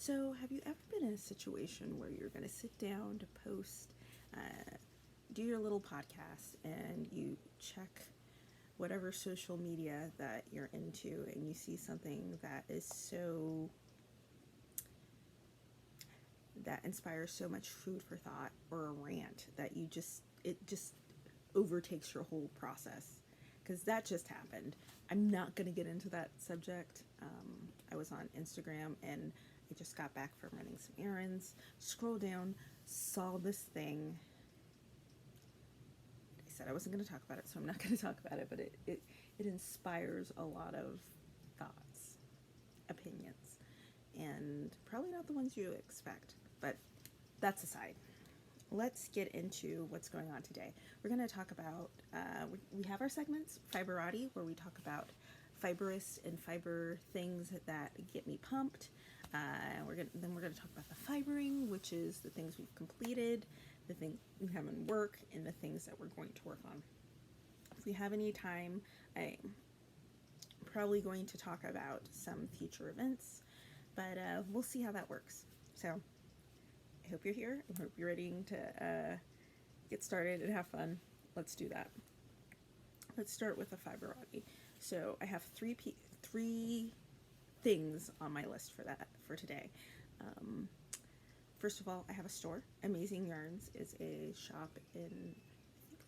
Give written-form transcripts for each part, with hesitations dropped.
So, have you ever been in a situation where you're going to sit down to post, do your little podcast, and you check whatever social media that you're into, and you see something that is that inspires so much food for thought, or a rant that it just overtakes your whole process? Because that just happened. I'm not going to get into that subject. I was on Instagram and I just got back from running some errands. Scroll down, saw this thing. I said I wasn't going to talk about it, so I'm not going to talk about it, but it inspires a lot of thoughts, opinions, and probably not the ones you expect, but that's aside. Let's get into what's going on today. We're going to talk about, we have our segments, Fiber-Ati, where we talk about Fiberist and fiber things that get me pumped. Then we're going to talk about the fibering, which is the things we've completed, the things we have in work, and the things that we're going to work on. If we have any time, I'm probably going to talk about some future events, but we'll see how that works. So I hope you're here. I hope you're ready to get started and have fun. Let's do that. Let's start with the Fiber-Ati. So I have three things on my list for today. First of all, I have a store. Amazing Yarns is a shop in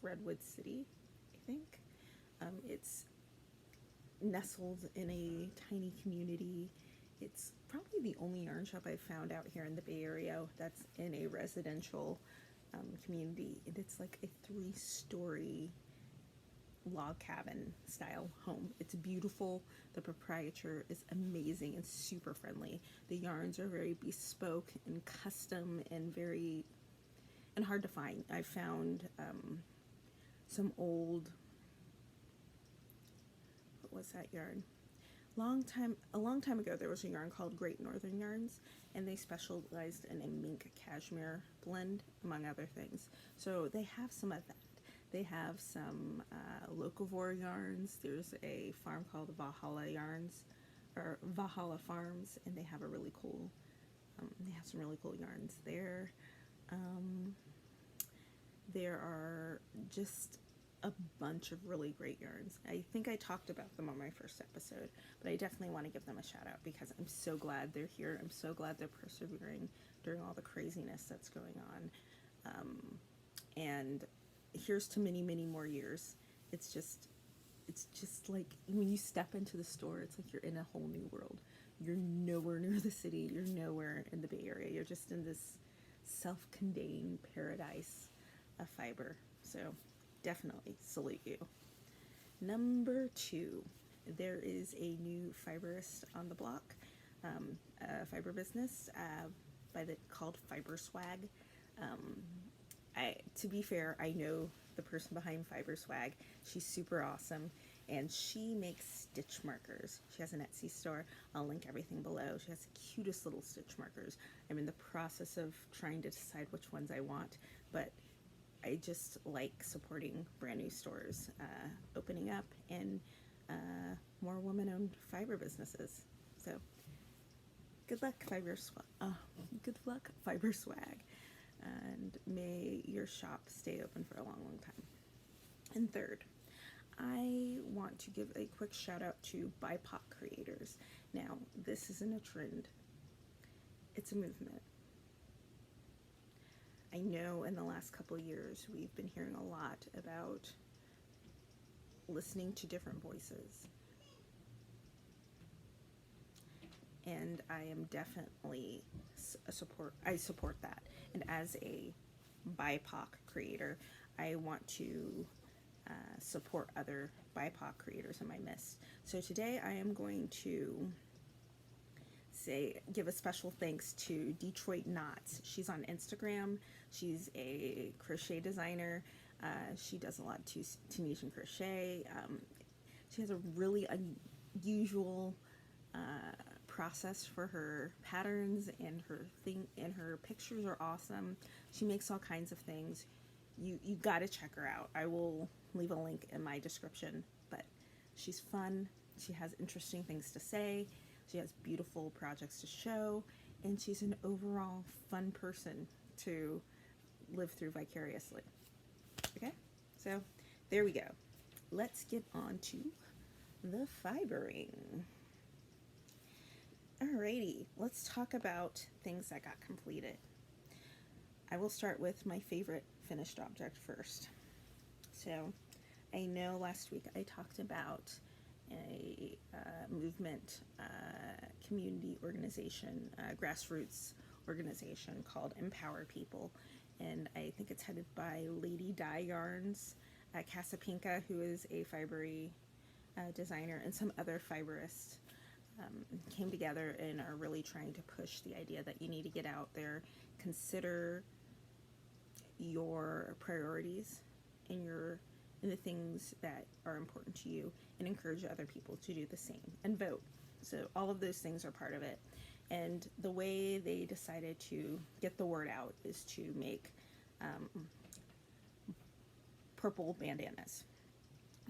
Redwood City, I think. It's nestled in a tiny community. It's probably the only yarn shop I've found out here in the Bay Area that's in a residential community. And it's like a 3-story log cabin style home. It's beautiful. The proprietor is amazing and super friendly. The yarns are very bespoke and custom and hard to find. I found some old, what was that yarn? A long time ago, there was a yarn called Great Northern Yarns, and they specialized in a mink cashmere blend, among other things. So they have some of that. They have some locavore yarns. There's a farm called Valhalla Yarns, or Valhalla Farms, and they have some really cool yarns there. There are just a bunch of really great yarns. I think I talked about them on my first episode, but I definitely want to give them a shout out because I'm so glad they're here. I'm so glad they're persevering during all the craziness that's going on. And here's to many, many more years. It's just like when you step into the store, it's like you're in a whole new world. You're nowhere near the city. You're nowhere in the Bay Area. You're just in this self-contained paradise of fiber. So definitely salute you. Number 2, there is a new Fiberist on the block, a fiber business called Fiberswag. To be fair, I know the person behind Fiberswag. She's super awesome, and she makes stitch markers. She has an Etsy store. I'll link everything below. She has the cutest little stitch markers. I'm in the process of trying to decide which ones I want, but I just like supporting brand new stores opening up and more women-owned fiber businesses. So good luck, Fiberswag. Good luck, Fiberswag. And may your shop stay open for a long, long time. And third, I want to give a quick shout out to BIPOC creators. Now, this isn't a trend. It's a movement. I know in the last couple of years we've been hearing a lot about listening to different voices. And I am definitely I support that. And as a BIPOC creator, I want to support other BIPOC creators in my midst. So today I am going to give a special thanks to Detroit Knots. She's on Instagram. She's a crochet designer. She does a lot of Tunisian crochet. She has a really unusual process for her patterns, and her pictures are awesome. She makes all kinds of things. You gotta check her out. I will leave a link in my description, but she's fun. She has interesting things to say. She has beautiful projects to show, and she's an overall fun person to live through vicariously. Okay, so there we go. Let's get on to the fibering. Alrighty, let's talk about things that got completed. I will start with my favorite finished object first. So I know last week I talked about a movement, community organization, grassroots organization called Empower People, and I think it's headed by Lady Dye Yarns, Casapinka, who is a fibery designer, and some other fiberists came together and are really trying to push the idea that you need to get out there, consider your priorities in the things that are important to you, and encourage other people to do the same, and vote. So all of those things are part of it. And the way they decided to get the word out is to make purple bandanas.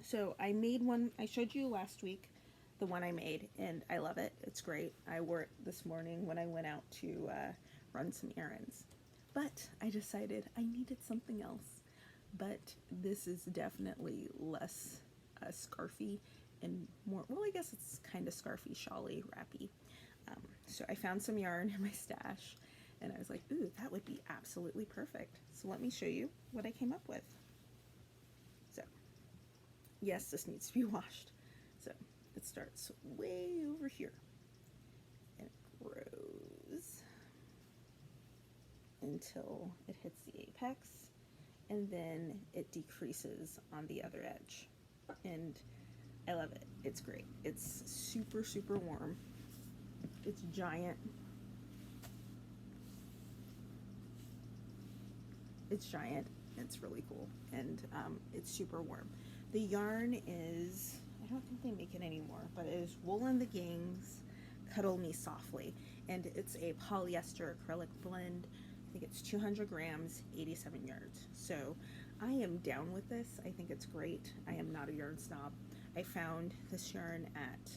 So I made one, I showed you last week, the one I made, and I love it. It's great. I wore it this morning when I went out to run some errands. But I decided I needed something else. But this is definitely less scarfy and more, well, I guess it's kind of scarfy, shawly, wrappy. So I found some yarn in my stash, and I was like, ooh, that would be absolutely perfect. So let me show you what I came up with. So, yes, this needs to be washed. So it starts way over here, and it grows until it hits the apex, and then it decreases on the other edge. And I love it. It's great. It's super, super warm. It's giant. It's giant. It's really cool. And it's super warm. The yarn is, I don't think they make it anymore, but it is Woolen the Gang's Cuddle Me Softly. And it's a polyester acrylic blend. I think it's 200 grams, 87 yards. So I am down with this. I think it's great. I am not a yarn snob. I found this yarn at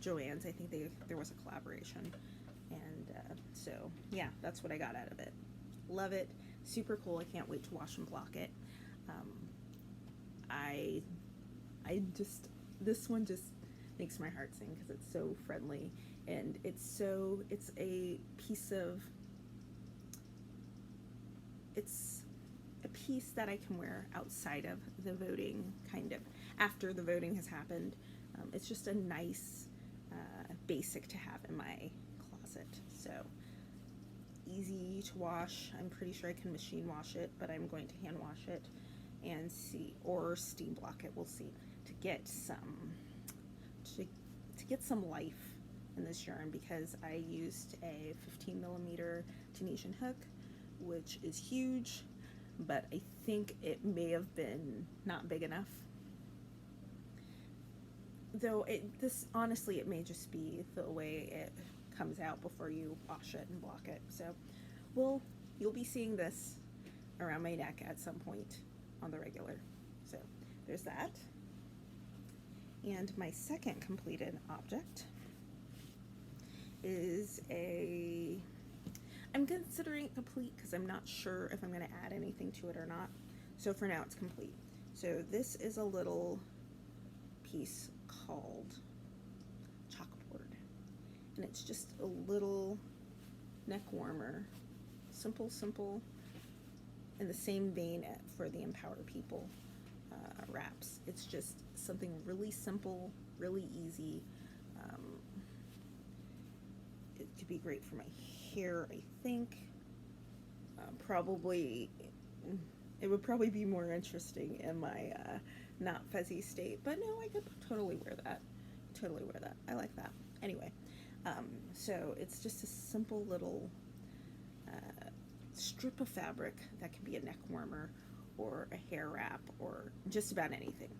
Joann's. I think there was a collaboration. And so, yeah, that's what I got out of it. Love it. Super cool. I can't wait to wash and block it. This one just makes my heart sing because it's so friendly. And it's a piece of, it's a piece that I can wear outside of the voting, kind of after the voting has happened. It's just a nice basic to have in my closet. So easy to wash. I'm pretty sure I can machine wash it, but I'm going to hand wash it and see, or steam block it. We'll see, to get some life in this yarn, because I used a 15 millimeter Tunisian hook, which is huge, but I think it may have been not big enough. Though honestly, it may just be the way it comes out before you wash it and block it. So, you'll be seeing this around my neck at some point on the regular. So, there's that. And my second completed object is I'm considering it complete because I'm not sure if I'm going to add anything to it or not. So for now, it's complete. So this is a little piece called Chalkboard, and it's just a little neck warmer, simple, in the same vein for the Empower People wraps. It's just something really simple, really easy. It could be great for my hair, I think. It would probably be more interesting in my not fuzzy state, but no, I could totally wear that. I like that. Anyway, so it's just a simple little strip of fabric that can be a neck warmer or a hair wrap or just about anything.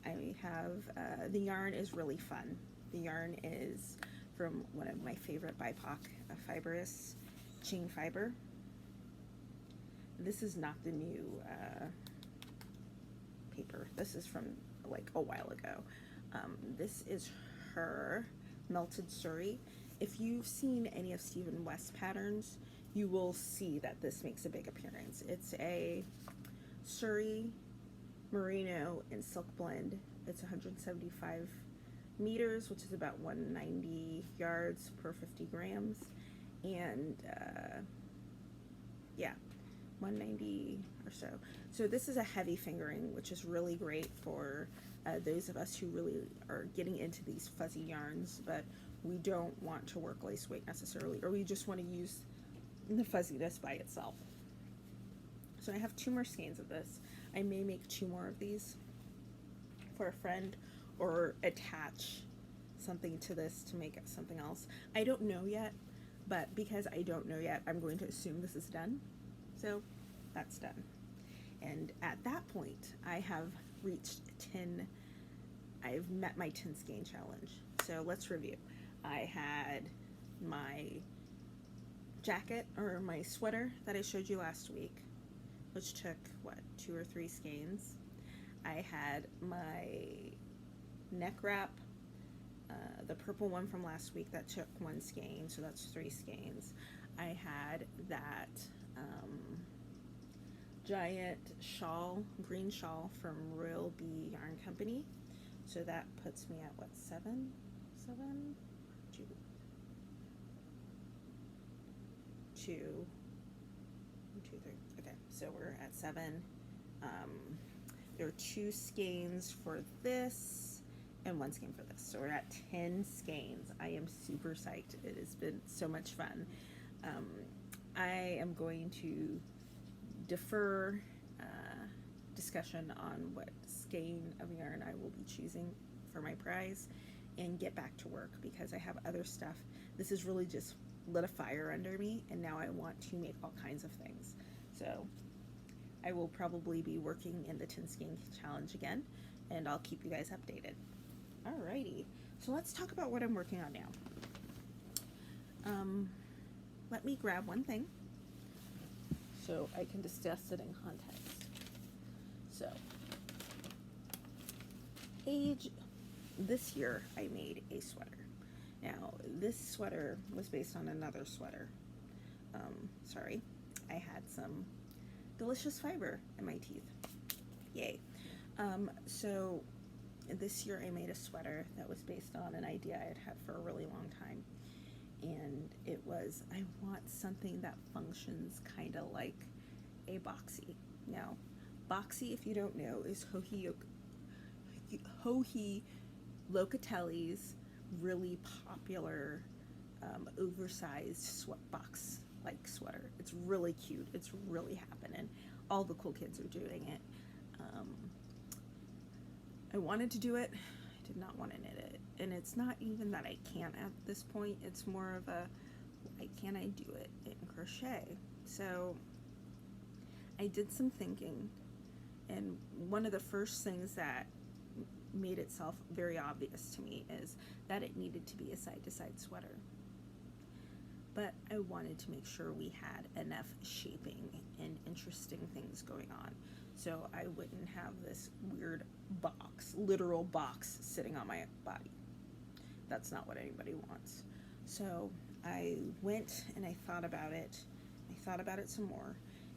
I have, the yarn is really fun. The yarn is from one of my favorite BIPOC fiberists, Qing fiber. This is not the new paper. This is from like a while ago. This is her melted Suri, if you've seen any of Stephen West patterns, you will see that this makes a big appearance. It's a Suri, merino, and silk blend. It's 175 meters, which is about 190 yards per 50 grams. And yeah, 190 or so. So this is a heavy fingering, which is really great for those of us who really are getting into these fuzzy yarns, but we don't want to work lace weight necessarily, or we just want to use the fuzziness by itself. So I have 2 more skeins of this. I may make 2 more of these for a friend, or attach something to this to make it something else. I don't know yet, but because I don't know yet, I'm going to assume this is done. So that's done. And at that point, I have reached 10, I've met my 10 skein challenge. So let's review. I had my jacket, or my sweater that I showed you last week, which took, what, 2 or 3 skeins. I had my neck wrap, the purple one from last week that took 1 skein, so that's 3 skeins. I had that giant shawl, green shawl from Royal Bee Yarn Company, so that puts me at what, 7? 2, 2, 3. Okay, so we're at 7. There are 2 skeins for this and 1 skein for this, so we're at 10 skeins. I am super psyched. It has been so much fun. I am going to defer discussion on what skein of yarn I will be choosing for my prize and get back to work, because I have other stuff. This has really just lit a fire under me, and now I want to make all kinds of things. So I will probably be working in the 10 skein challenge again, and I'll keep you guys updated. Alrighty, so let's talk about what I'm working on now. Let me grab one thing so I can discuss it in context. So, this year I made a sweater. Now, this sweater was based on another sweater. Sorry, I had some delicious fiber in my teeth. Yay. So, this year I made a sweater that was based on an idea I had had for a really long time. And it was, I want something that functions kind of like a boxy. Now, boxy, if you don't know, is Joji Locatelli's really popular oversized box-like sweater. It's really cute. It's really happening. All the cool kids are doing it. I wanted to do it. I did not want to knit it. And it's not even that I can't at this point. It's more of a, why can't I do it in crochet? So I did some thinking, and one of the first things that made itself very obvious to me is that it needed to be a side-to-side sweater. But I wanted to make sure we had enough shaping and interesting things going on, so I wouldn't have this weird box, literal box, sitting on my body. That's not what anybody wants. So I went and I thought about it. I thought about it some more,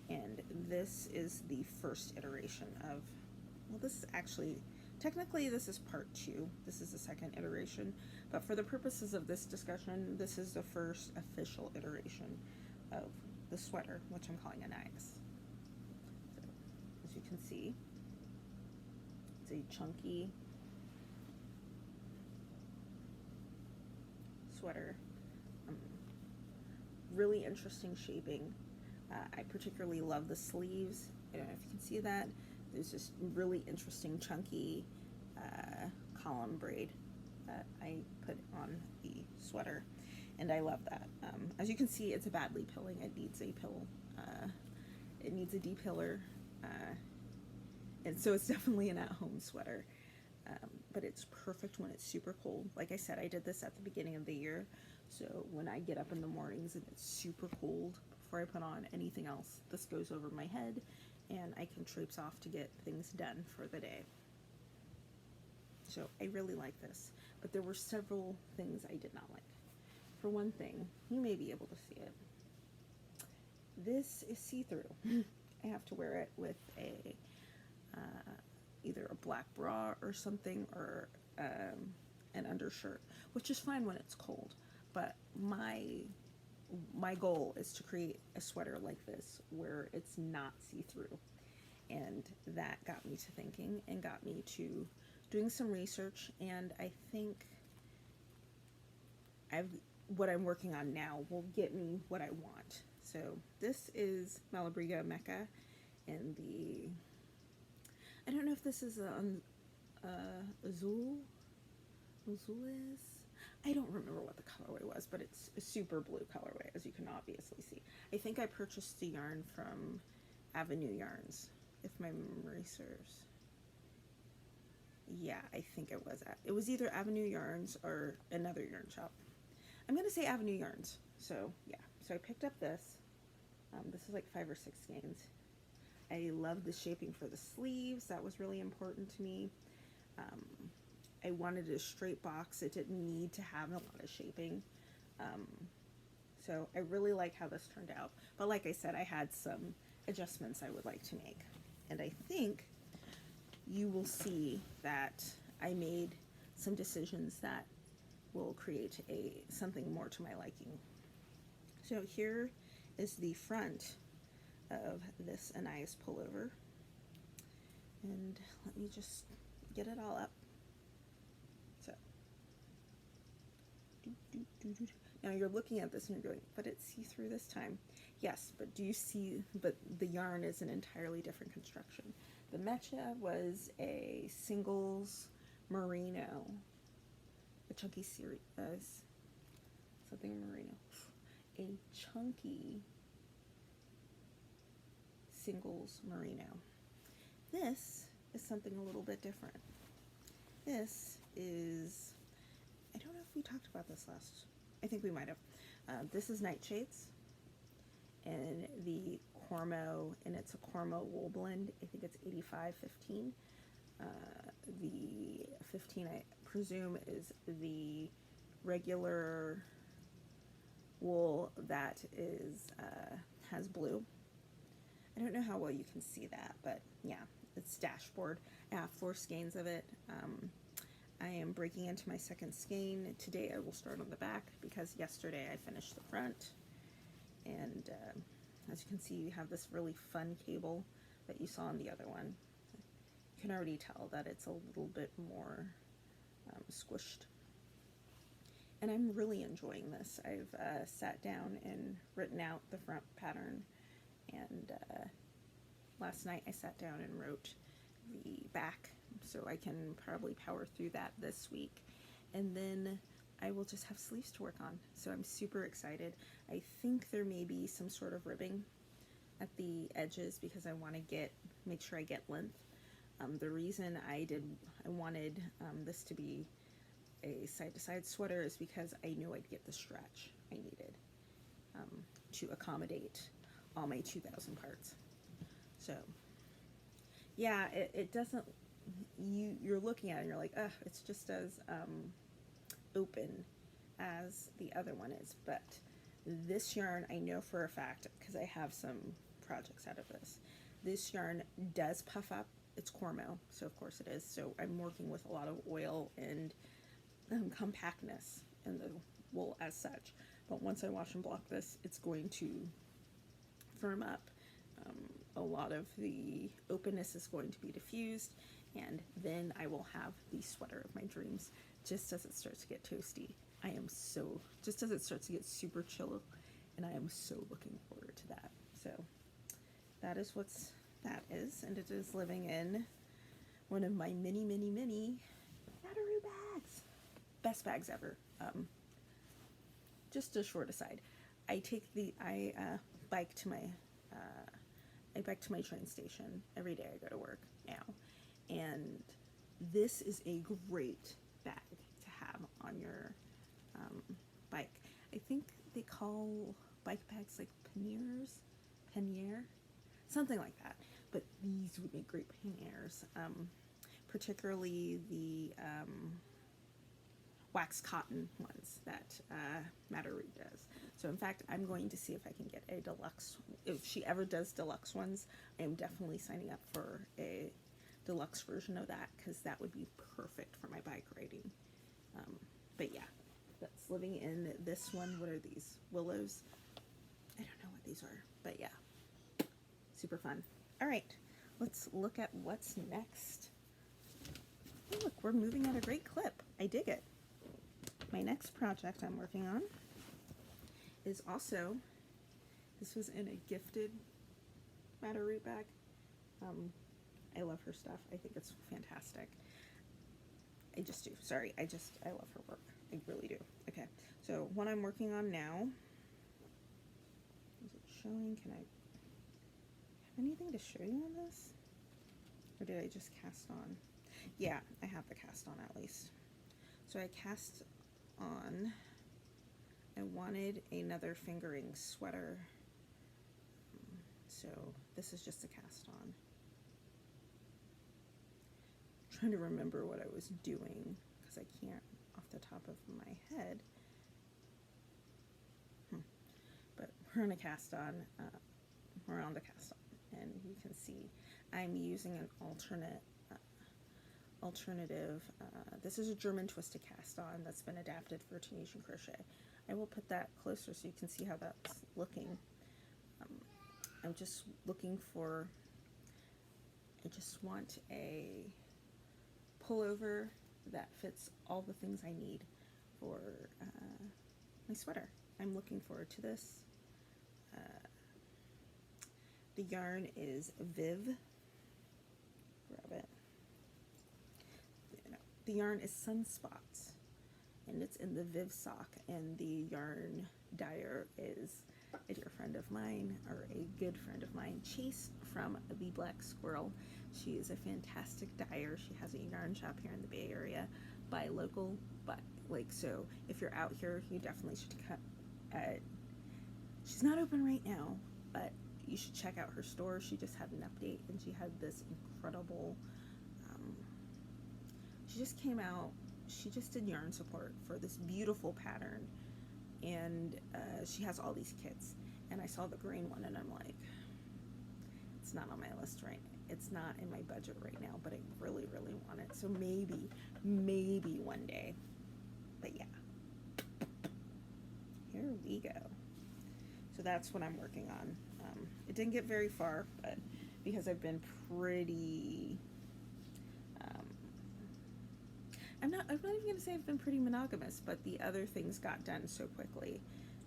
and this is the first iteration of, well, this is actually, technically this is part 2. This is the second iteration, but for the purposes of this discussion, this is the first official iteration of the sweater, which I'm calling Anäis. So, as you can see, it's a chunky sweater. Really interesting shaping. I particularly love the sleeves. I don't know if you can see that. There's this really interesting chunky column braid that I put on the sweater, and I love that. As you can see, it's a badly pilling. It needs a pill. It needs a depiller, and so it's definitely an at-home sweater. But it's perfect when it's super cold. Like I said, I did this at the beginning of the year, so when I get up in the mornings and it's super cold, before I put on anything else, this goes over my head, and I can traipse off to get things done for the day. So I really like this, but there were several things I did not like. for one thing, you may be able to see it. This is see-through. I have to wear it with a either a black bra or something, or an undershirt, which is fine when it's cold. But my goal is to create a sweater like this where it's not see-through, and that got me to thinking and got me to doing some research. And I think what I'm working on now will get me what I want. So this is Malabriga Mecca, and I don't know if this is Azul is, I don't remember what the colorway was, but it's a super blue colorway, as you can obviously see. I think I purchased the yarn from Avenue Yarns, if my memory serves. Yeah, I think it was either Avenue Yarns or another yarn shop. I'm gonna say Avenue Yarns. So yeah, so I picked up this. This is like 5 or 6 skeins. I love the shaping for the sleeves. That was really important to me. I wanted a straight box. It didn't need to have a lot of shaping. So I really like how this turned out. But like I said, I had some adjustments I would like to make. And I think you will see that I made some decisions that will create something more to my liking. So here is the front of this Anäis pullover, and let me just get it all up. So now you're looking at this and you're going, but it's see-through this time. Yes, but do you see, but the yarn is an entirely different construction. The mecha was a singles merino, a chunky Suri, something merino, a chunky singles merino. This is something a little bit different. This is, I don't know if we talked about this last, I think we might have. This is Nightshades, and the Cormo, and it's a Cormo wool blend. I think it's 85-15. The 15, I presume, is the regular wool that is has blue. I don't know how well you can see that, but yeah, it's dashboard. I have 4 skeins of it. I am breaking into my second skein. Today I will start on the back because yesterday I finished the front. And as you can see, you have this really fun cable that you saw on the other one. You can already tell that it's a little bit more squished. And I'm really enjoying this. I've sat down and written out the front pattern, and last night I sat down and wrote the back, so I can probably power through that this week. And then I will just have sleeves to work on. So I'm super excited. I think there may be some sort of ribbing at the edges because I want to make sure I get length. The reason I wanted this to be a side-to-side sweater is because I knew I'd get the stretch I needed to accommodate all my 2,000 parts. So yeah, it doesn't, you're looking at it and you're like, ugh, it's just as open as the other one is. But this yarn, I know for a fact, because I have some projects out of this yarn does puff up. It's Cormo, so of course it is. So I'm working with a lot of oil and compactness in the wool as such. But once I wash and block this, it's going to firm up. A lot of the openness is going to be diffused, and then I will have the sweater of my dreams just as it starts to get toasty. Just as it starts to get super chill, and I am so looking forward to that. So that is that is, and it is living in one of my many Nataroo bags. Best bags ever. Just a short aside, I bike to my train station every day I go to work now, and this is a great bag to have on your bike. I think they call bike bags like panniers, something like that, but these would make great panniers, particularly the wax cotton ones that Matteroot does. So in fact, I'm going to see if I can get a deluxe. If she ever does deluxe ones, I am definitely signing up for a deluxe version of that, because that would be perfect for my bike riding. But yeah, that's living in this one. What are these? Willows? I don't know what these are, but yeah, super fun. All right, let's look at what's next. Oh, look, we're moving at a great clip. I dig it. My next project I'm working on is also, this was in a gifted Matteroot bag. I love her stuff. I think it's fantastic. I just do. Sorry, I love her work. I really do. Okay, so what I'm working on now, is it showing? Can I have anything to show you on this? Or did I just cast on? Yeah, I have the cast on at least. So I cast on, I wanted another fingering sweater. So this is just a cast on. Trying to remember what I was doing because I can't off the top of my head. But we're on a cast on. We're on the cast on, and you can see I'm using an alternative. This is a German twisted cast on that's been adapted for Tunisian crochet. I will put that closer so you can see how that's looking. I'm just looking for. I just want a pullover that fits all the things I need for my sweater. I'm looking forward to this. The yarn is Viv. Grab it. The yarn is Sunspots, and it's in the Viv sock, and the yarn dyer is a dear friend of mine, or a good friend of mine, Chase from the Black Squirrel. She is a fantastic dyer. She has a yarn shop here in the Bay Area. Buy local, but so if you're out here, you definitely should cut at, she's not open right now, but you should check out her store. She just had an update, and she had this incredible, she just came out, she just did yarn support for this beautiful pattern, and she has all these kits, and I saw the green one, and I'm like, it's not on my list right now. It's not in my budget right now, but I really, really want it. So maybe one day. But yeah, here we go. So that's what I'm working on. It didn't get very far, but because I've been pretty, I'm not even going to say I've been pretty monogamous, but the other things got done so quickly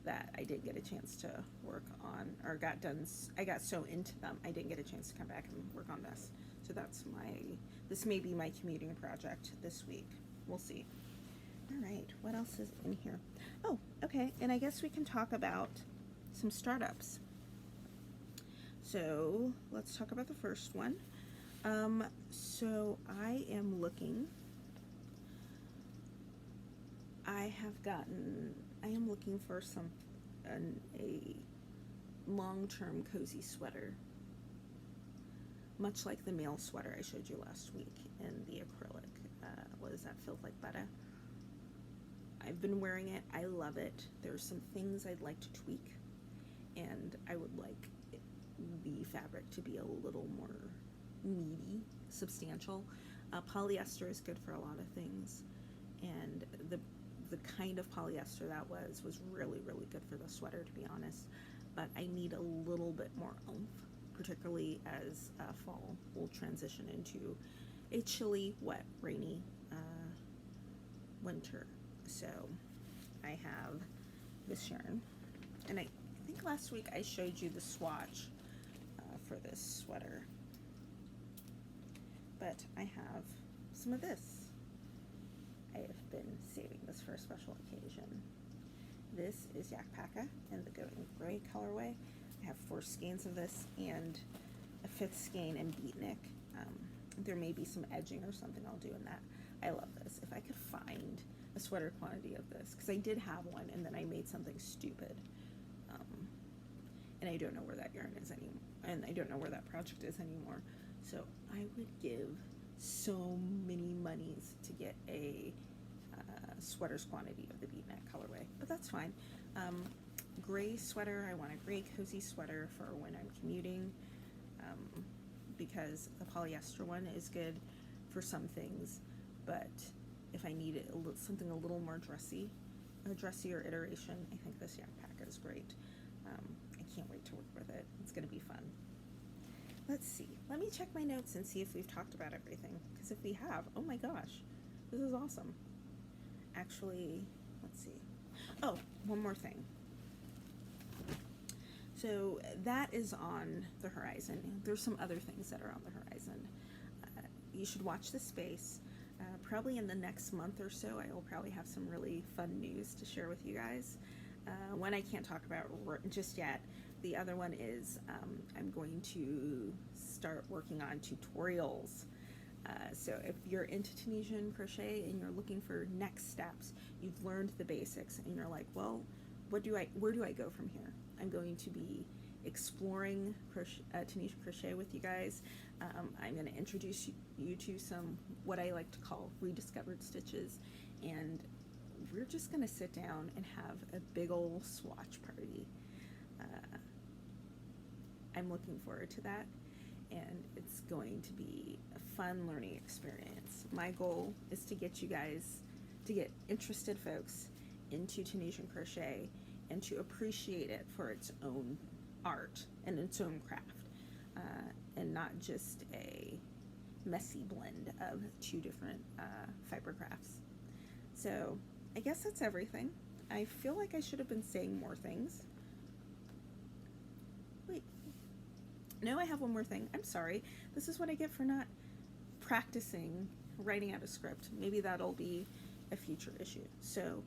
that I didn't get a chance to work on, or got done, I got so into them, I didn't get a chance to come back and work on this. So that's this may be my commuting project this week. We'll see. All right, what else is in here? Oh, okay, and I guess we can talk about some startups. So let's talk about the first one. So I am looking, I am looking for a long-term cozy sweater, much like the male sweater I showed you last week in the acrylic. What is that, Feel Like Butter? I've been wearing it. I love it. There's some things I'd like to tweak, and I would like the fabric to be a little more meaty, substantial. Polyester is good for a lot of things, and the kind of polyester that was really, really good for the sweater, to be honest. But I need a little bit more oomph, particularly as fall will transition into a chilly, wet, rainy winter. So I have this yarn, and I think last week I showed you the swatch for this sweater, but I have some of this. I have been saving this for a special occasion. This is Yakpaca in the Going Gray colorway. I have 4 skeins of this and a 5th skein in Beatnik. There may be some edging or something I'll do in that. I love this. If I could find a sweater quantity of this, because I did have one and then I made something stupid. And I don't know where that yarn is anymore, and I don't know where that project is anymore. So I would give so many monies to get a sweater's quantity of the Beatnik colorway, but that's fine. Gray sweater, I want a gray cozy sweater for when I'm commuting, because the polyester one is good for some things, but if I need it something a little more dressy, a dressier iteration, I think this Yakpaca is great. I can't wait to work with it. It's going to be fun. Let's see. Let me check my notes and see if we've talked about everything, because if we have, oh my gosh, this is awesome. Actually, let's see. Oh, one more thing. So that is on the horizon. There's some other things that are on the horizon. You should watch this space. Probably in the next month or so, I will probably have some really fun news to share with you guys. One I can't talk about just yet. The other one is I'm going to start working on tutorials. So if you're into Tunisian crochet and you're looking for next steps, you've learned the basics and you're like, well, where do I go from here? I'm going to be exploring Tunisian crochet with you guys. I'm going to introduce you to some what I like to call rediscovered stitches, and we're just going to sit down and have a big old swatch party. I'm looking forward to that, and it's going to be a fun learning experience. My goal is to get you guys, to get interested folks into Tunisian crochet and to appreciate it for its own art and its own craft, and not just a messy blend of two different fiber crafts. So I guess that's everything. I feel like I should have been saying more things. Wait, no, I have one more thing. I'm sorry. This is what I get for not practicing writing out a script. Maybe that'll be a future issue. So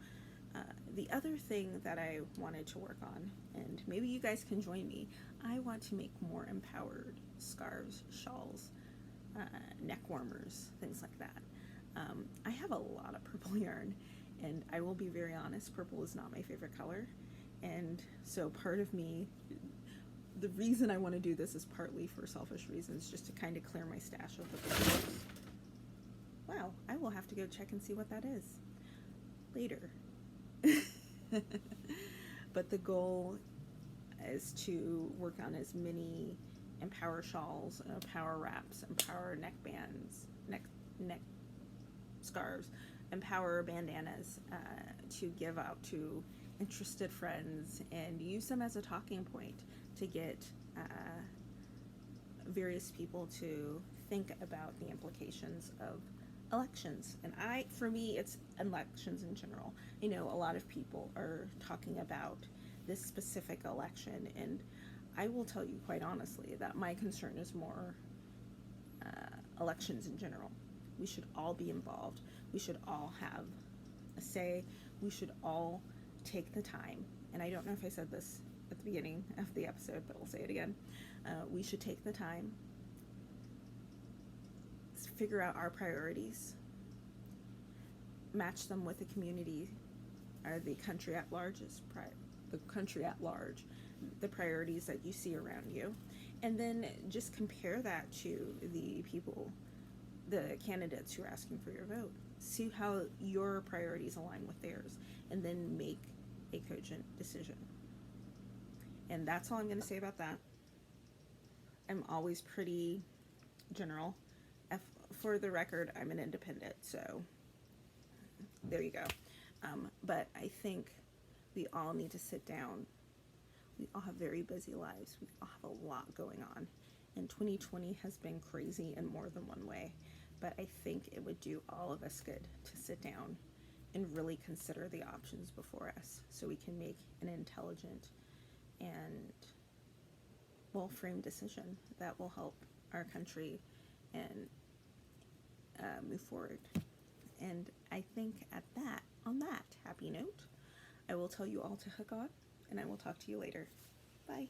the other thing that I wanted to work on, and maybe you guys can join me, I want to make more empowered scarves, shawls, neck warmers, things like that. I have a lot of purple yarn, and I will be very honest, purple is not my favorite color, and so part of me, the reason I want to do this is partly for selfish reasons, just to kind of clear my stash of the purple. Wow, I will have to go check and see what that is later. But the goal is to work on as many empower shawls, empower wraps, empower neck bands, neck scarves, empower bandanas, to give out to interested friends and use them as a talking point to get various people to think about the implications of elections. And for me, it's elections in general. I know a lot of people are talking about this specific election, and I will tell you quite honestly that my concern is more elections in general. We should all be involved. We should all have a say. We should all take the time, and I don't know if I said this at the beginning of the episode, but I'll say it again. We should take the time, figure out our priorities, match them with the community or the country at large, the priorities that you see around you, and then just compare that to the people, the candidates who are asking for your vote. See how your priorities align with theirs, and then make a cogent decision. And that's all I'm going to say about that. I'm always pretty general. For the record, I'm an independent, so there you go. But I think we all need to sit down. We all have very busy lives. We all have a lot going on. And 2020 has been crazy in more than one way. But I think it would do all of us good to sit down and really consider the options before us so we can make an intelligent and well-framed decision that will help our country and move forward. And I think on that happy note, I will tell you all to hook on, and I will talk to you later. Bye.